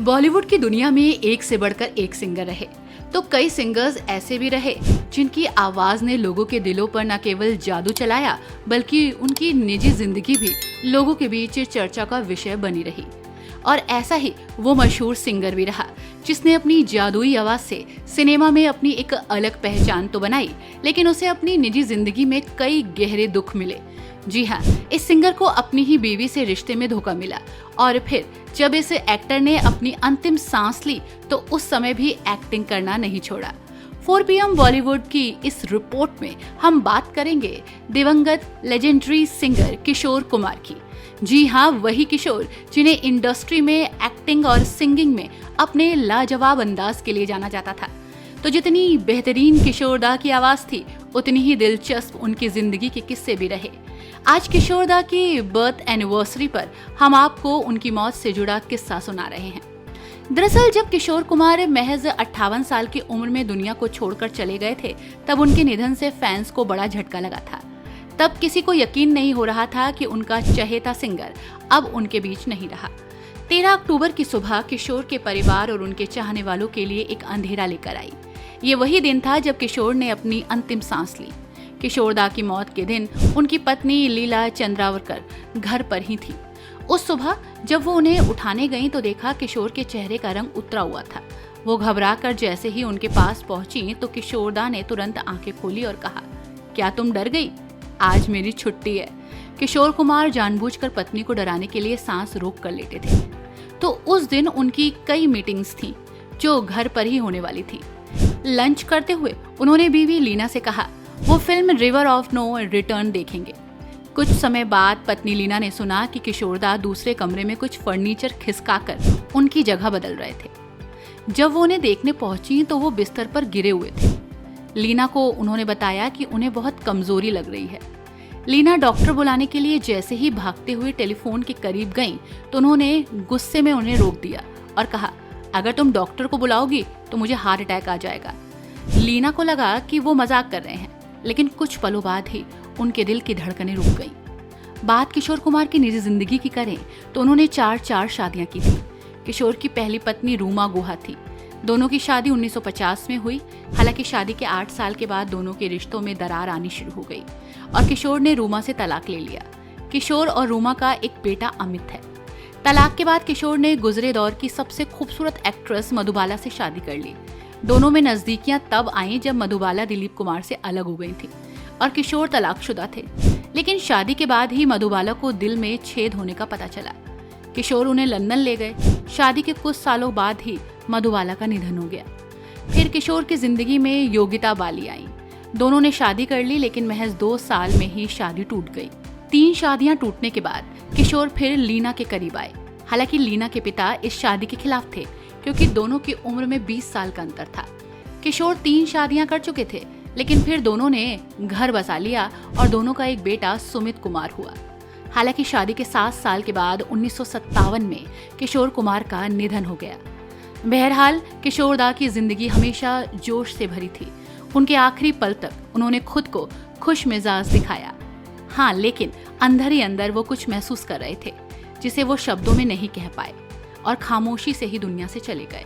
बॉलीवुड की दुनिया में एक से बढ़कर एक सिंगर रहे, तो कई सिंगर्स ऐसे भी रहे जिनकी आवाज ने लोगों के दिलों पर न केवल जादू चलाया बल्कि उनकी निजी जिंदगी भी लोगों के बीच चर्चा का विषय बनी रही। और ऐसा ही वो मशहूर सिंगर भी रहा जिसने अपनी जादुई आवाज से सिनेमा में अपनी एक अलग पहचान तो बनाई, लेकिन उसे अपनी निजी जिंदगी में कई गहरे दुख मिले। जी हाँ, इस सिंगर को अपनी ही बीवी से रिश्ते में धोखा मिला और फिर जब इस एक्टर ने अपनी अंतिम सांस ली तो उस समय भी एक्टिंग करना नहीं छोड़ा। 4 PM बॉलीवुड की इस रिपोर्ट में हम बात करेंगे दिवंगत लेजेंडरी सिंगर किशोर कुमार की। जी हाँ, वही किशोर जिन्हें इंडस्ट्री में एक्टिंग और सिंगिंग में अपने लाजवाब अंदाज के लिए जाना जाता था। तो जितनी बेहतरीन किशोर दा की आवाज थी, उतनी ही दिलचस्प उनकी जिंदगी के किस्से भी रहे। आज किशोर दा की बर्थ एनिवर्सरी पर हम आपको उनकी मौत से जुड़ा किस्सा सुना रहे हैं। दरअसल जब किशोर कुमार महज 58 साल की उम्र में दुनिया को छोड़कर चले गए थे, तब उनके निधन से फैंस को बड़ा झटका लगा था। तब किसी को यकीन नहीं हो रहा था कि उनका चहेता सिंगर अब उनके बीच नहीं रहा। 13 अक्टूबर की सुबह किशोर के परिवार और उनके चाहने वालों के लिए एक अंधेरा लेकर आई। ये वही दिन था जब किशोर ने अपनी अंतिम सांस ली। किशोर दा की मौत के दिन उनकी पत्नी लीला चंद्रावरकर घर पर ही थी। उस सुबह जब वो उन्हें उठाने गईं तो देखा किशोर के चेहरे का रंग उतरा हुआ था। वो घबराकर जैसे ही उनके पास पहुंची तो किशोर दा ने तुरंत आंखें खोली और कहा, क्या तुम डर गई? आज मेरी छुट्टी है। किशोर कुमार जानबूझकर पत्नी को डराने के लिए सांस रोक कर लेटे थे। तो उस दिन उनकी कई मीटिंग्स थीं जो घर पर ही होने वाली थी। लंच करते हुए उन्होंने बीवी लीना से कहा वो film river of no return देखेंगे। कुछ समय बाद पत्नी लीना ने सुना कि किशोरदा दूसरे कमरे में कुछ फर्नीचर खिसकाकर उनकी जगह बदल रहे थे। जब वो उन्हें देखने पहुंची तो वो बिस्तर पर गिरे हुए थे। लीना को उन्होंने बताया कि उन्हें बहुत कमजोरी लग रही है। लीना डॉक्टर बुलाने के लिए जैसे ही भागते हुए टेलीफोन के करीब गईं, तो उन्होंने गुस्से में उन्हें रोक दिया और कहा, अगर तुम डॉक्टर को बुलाओगी तो मुझे हार्ट अटैक आ जाएगा। लीना को लगा कि वो मजाक कर रहे हैं, लेकिन कुछ पलों बाद ही उनके दिल की धड़कनें रुक गईं। बात किशोर कुमार की निजी जिंदगी की करें तो उन्होंने 4 शादियां की थी। किशोर की पहली पत्नी रूमा गुहा थी। दोनों की शादी 1950 में हुई। हालांकि शादी के 8 साल के बाद दोनों के रिश्तों में दरार आनी शुरू हो गई और किशोर ने रूमा से तलाक ले लिया। किशोर और रूमा का एक बेटा अमित है। तलाक के बाद किशोर ने गुजरे दौर की सबसे खूबसूरत एक्ट्रेस मधुबाला से शादी कर ली। दोनों में नजदीकियां तब आईं जब मधुबाला दिलीप कुमार से अलग हो गई थी और किशोर तलाकशुदा थे। लेकिन शादी के बाद ही मधुबाला को दिल में छेद होने का पता चला। किशोर उन्हें लंदन ले गए। शादी के कुछ सालों बाद ही मधुबाला का निधन हो गया। फिर किशोर की जिंदगी में योगिता बाली आई। दोनों ने शादी कर ली, लेकिन महज 2 साल में ही शादी टूट गई। 3 शादियां टूटने के बाद किशोर फिर लीना के करीब आए। हालांकि लीना के पिता इस शादी के खिलाफ थे क्योंकि दोनों की उम्र में 20 साल का अंतर था। किशोर 3 शादियां कर चुके थे, लेकिन फिर दोनों ने घर बसा लिया और दोनों का एक बेटा सुमित कुमार हुआ। हालांकि शादी के 7 साल के बाद 1957 में किशोर कुमार का निधन हो गया। बहरहाल किशोर दा की जिंदगी हमेशा जोश से भरी थी। उनके आखिरी पल तक उन्होंने खुद को खुश मिजाज दिखाया। हाँ, लेकिन अंदर ही अंदर वो कुछ महसूस कर रहे थे जिसे वो शब्दों में नहीं कह पाए और खामोशी से ही दुनिया से चले गए।